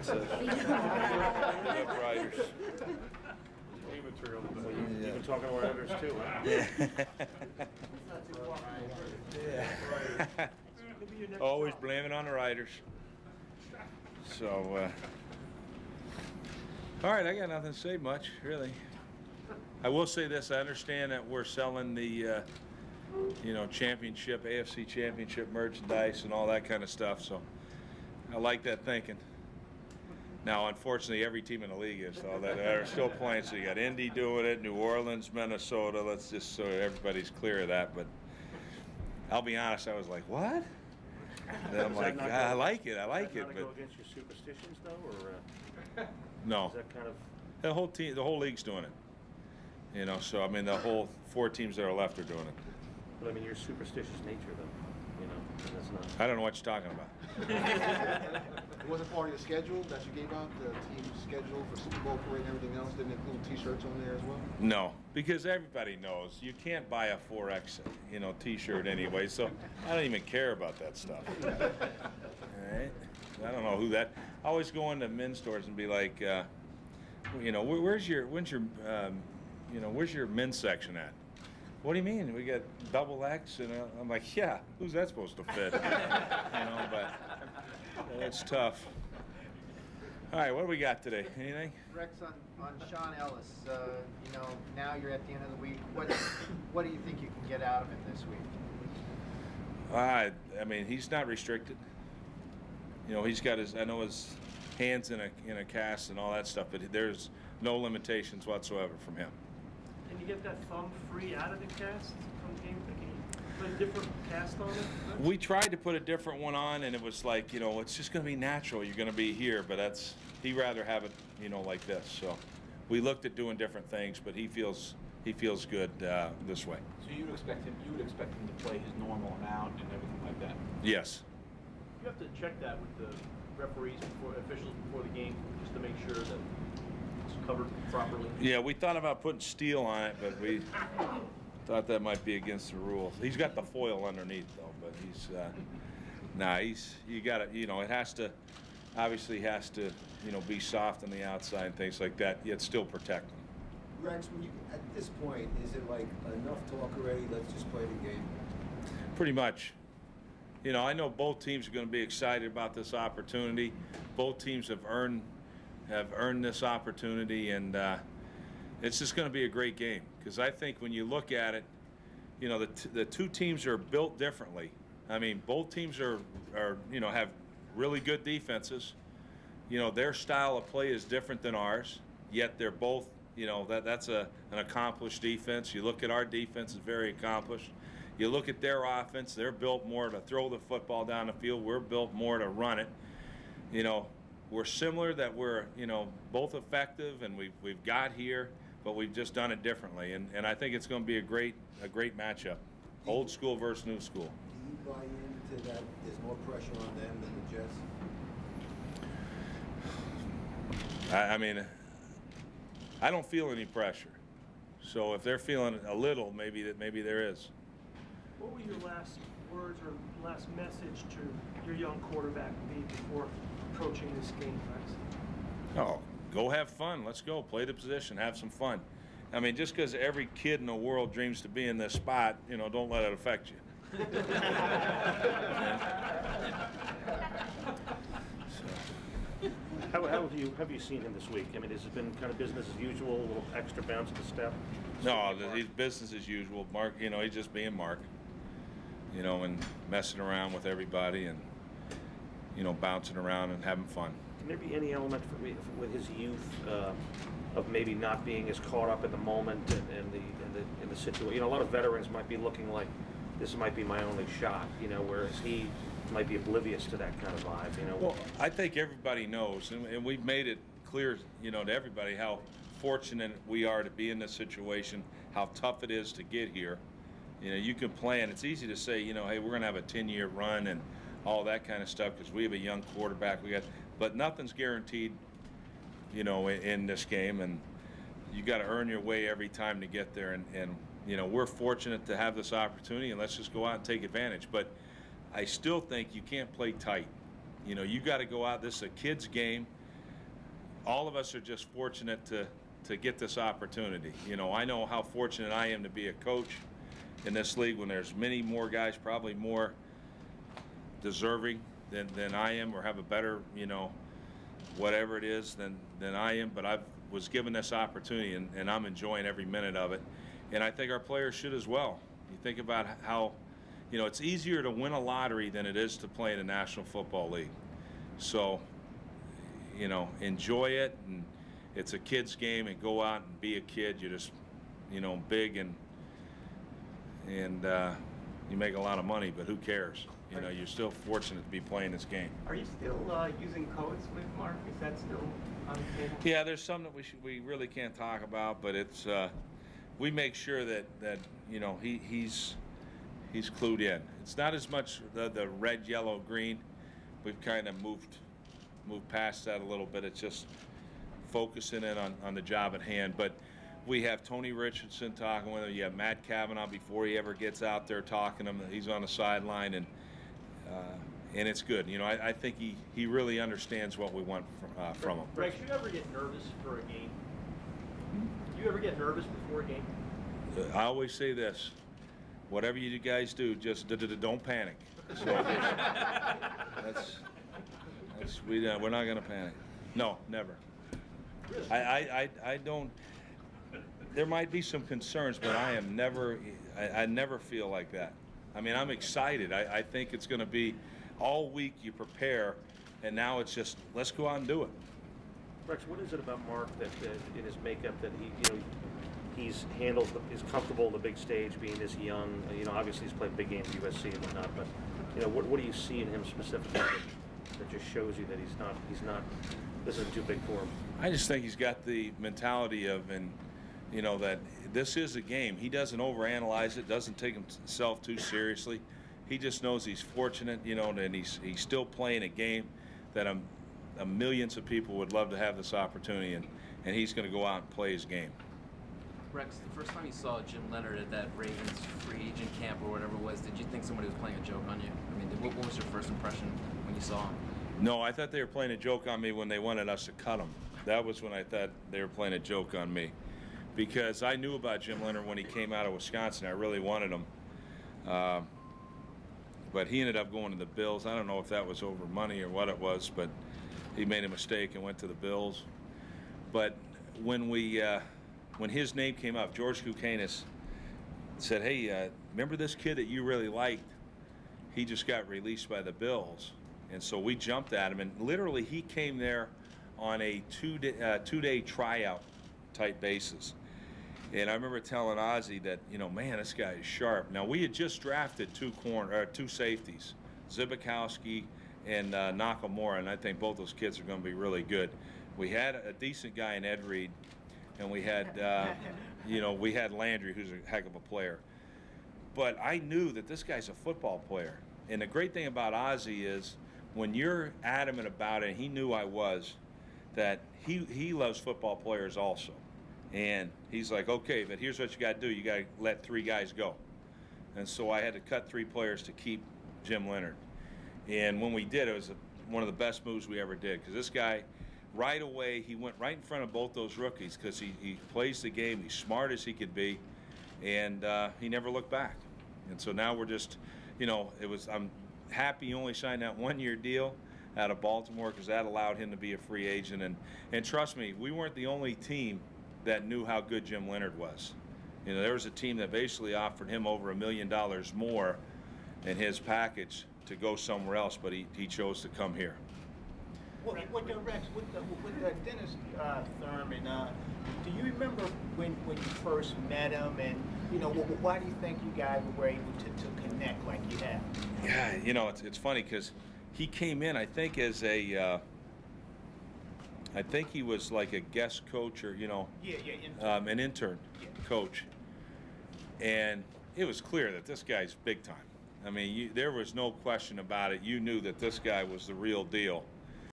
That's it. Riders. Material. You've been talking to our editors too, huh? Yeah. Always blame it on the riders. So, all right, I got nothing to say much, really. I will say this: I understand that we're selling the, championship, AFC championship merchandise and all that kind of stuff. So, I like that thinking. Now, unfortunately, every team in the league is, so that are still playing. So you got Indy doing it, New Orleans, Minnesota. Let's just so everybody's clear of that. But I'll be honest, I was like, what? And then I'm like, I like it. Does that But go against your superstitions, though, or no, is that kind of the whole league's doing it. So I mean, the whole 4 teams that are left are doing it. But I mean, your superstitious nature, though, and that's not. I don't know what you're talking about. It wasn't part of your schedule that you gave out, the team schedule for Super Bowl parade and everything else? Didn't include T-shirts on there as well? No, because everybody knows you can't buy a 4X, T-shirt anyway. So I don't even care about that stuff. All right, I don't know who that. I always go into men's stores and be like, where's your men's section at? What do you mean? We got double X, and I'm like, yeah. Who's that supposed to fit? But it's tough. All right, what do we got today? Anything? Rex, on Sean Ellis, now you're at the end of the week. What do you think you can get out of him this week? I mean, he's not restricted. He's got his hands in a cast and all that stuff, but there's no limitations whatsoever from him. Can you get that thumb free out of the cast from game? Can you put a different cast on it? We tried to put a different one on, and it was like, it's just going to be natural. You're going to be here, but he'd rather have it, like this. So we looked at doing different things, but he feels good this way. So you would expect him to play his normal amount and everything like that? Yes. You have to check that with the referees officials before the game, just to make sure that it's covered properly. Yeah, we thought about putting steel on it, but we thought that might be against the rules. He's got the foil underneath though, but you got to, it has to, obviously has to, be soft on the outside and things like that, yet still protect him. Rex, at this point, is it like enough talk already? Let's just play the game. Pretty much. I know both teams are going to be excited about this opportunity. Both teams have earned this opportunity, and it's just going to be a great game. Because I think when you look at it, the 2 teams are built differently. I mean, both teams are have really good defenses. Their style of play is different than ours. Yet they're both, that's an accomplished defense. You look at our defense; is very accomplished. You look at their offense; they're built more to throw the football down the field. We're built more to run it. We're similar that we're, both effective, and we've got here, but we've just done it differently. And I think it's going to be a great matchup, old school versus new school. Do you buy into that? There's more pressure on them than the Jets. I mean, I don't feel any pressure. So if they're feeling a little, maybe there is. What will your last words or last message to your young quarterback be before approaching this game, Rex? Oh, go have fun. Let's go. Play the position. Have some fun. I mean, just because every kid in the world dreams to be in this spot, don't let it affect you. How have you seen him this week? I mean, has it been kind of business as usual, a little extra bounce at the step? No, he's business as usual. Mark, he's just being Mark, and messing around with everybody and, bouncing around and having fun. Can there be any element with his youth of maybe not being as caught up in the moment and the situation? A lot of veterans might be looking like this might be my only shot, whereas he might be oblivious to that kind of vibe, Well, I think everybody knows, and we've made it clear, to everybody how fortunate we are to be in this situation, how tough it is to get here. You can plan. It's easy to say, hey, we're going to have a 10-year run and all that kind of stuff because we have a young quarterback. But nothing's guaranteed, in this game, and you got to earn your way every time to get there. And we're fortunate to have this opportunity, and let's just go out and take advantage. But I still think you can't play tight. You got to go out. This is a kid's game. all of us are just fortunate to get this opportunity. You know, I know how fortunate I am to be a coach in this league when there's many more guys probably more deserving than I am, or have a better, you know, whatever it is than I am. But I was given this opportunity, and I'm enjoying every minute of it. And I think our players should as well. You think about how, you know, it's easier to win a lottery than it is to play in the National Football League. So, you know, enjoy it, and it's a kid's game, and go out and be a kid. You're just, you know, big, and you make a lot of money, but who cares? You know, you're still fortunate to be playing this game. Are you still using codes with Mark? Is that still on the table? Yeah, there's some that we really can't talk about, but it's we make sure that you know he's clued in. It's not as much the red, yellow, green. We've kind of moved past that a little bit. It's just focusing in on the job at hand. But we have Tony Richardson talking with him. You have Matt Cavanaugh before he ever gets out there talking to him. He's on the sideline, and it's good. You know, I think he really understands what we want from him. Rex, you ever get nervous for a game? Do you ever get nervous before a game? I always say this: whatever you guys do, just don't panic. So we're not going to panic. No, never. I don't. There might be some concerns, but I never feel like that. I mean, I'm excited. I think it's going to be all week you prepare, and now it's just let's go out and do it. Rex, what is it about Mark that in his makeup that he's comfortable in the big stage, being this young? You know, obviously he's played big games at USC and whatnot, but you know, what do you see in him specifically that just shows you that he's not this isn't too big for him? I just think he's got the mentality of, and you know, that this is a game. He doesn't overanalyze it, doesn't take himself too seriously. He just knows he's fortunate, you know, and he's still playing a game that millions of people would love to have this opportunity, and he's going to go out and play his game. Rex, the first time you saw Jim Leonard at that Ravens free agent camp or whatever it was, did you think somebody was playing a joke on you? I mean, what was your first impression when you saw him? No, I thought they were playing a joke on me when they wanted us to cut him. That was when I thought they were playing a joke on me, because I knew about Jim Leonard when he came out of Wisconsin. I really wanted him. But he ended up going to the Bills. I don't know if that was over money or what it was, but he made a mistake and went to the Bills. But when his name came up, George Kukanis said, hey, remember this kid that you really liked? He just got released by the Bills. And so we jumped at him, and literally he came there on a two-day tryout type basis. And I remember telling Ozzie that, you know, man, this guy is sharp. Now, we had just drafted two safeties, Zibikowski and Nakamura, and I think both those kids are going to be really good. We had a decent guy in Ed Reed, and we had, we had Landry, who's a heck of a player. But I knew that this guy's a football player. And the great thing about Ozzie is when you're adamant about it, and he knew I was, that he loves football players also. And he's like, okay, but here's what you got to do. You got to let 3 guys go. And so I had to cut 3 players to keep Jim Leonard. And when we did, it was one of the best moves we ever did, because this guy, right away, he went right in front of both those rookies, because he plays the game. He's smart as he could be, and he never looked back. And so now we're just, you know, I'm happy he only signed that 1-year deal out of Baltimore, because that allowed him to be a free agent. And trust me, we weren't the only team that knew how good Jim Leonard was. You know, there was a team that basically offered him over $1 million more in his package to go somewhere else, but he chose to come here. Rex, with Dennis Thurman, do you remember when you first met him, and you know, why do you think you guys were able to connect like you have? Yeah, you know, it's funny because he came in, I think, as I think he was like a guest coach, or, you know, intern. An intern coach. And it was clear that this guy's big time. I mean, there was no question about it. You knew that this guy was the real deal.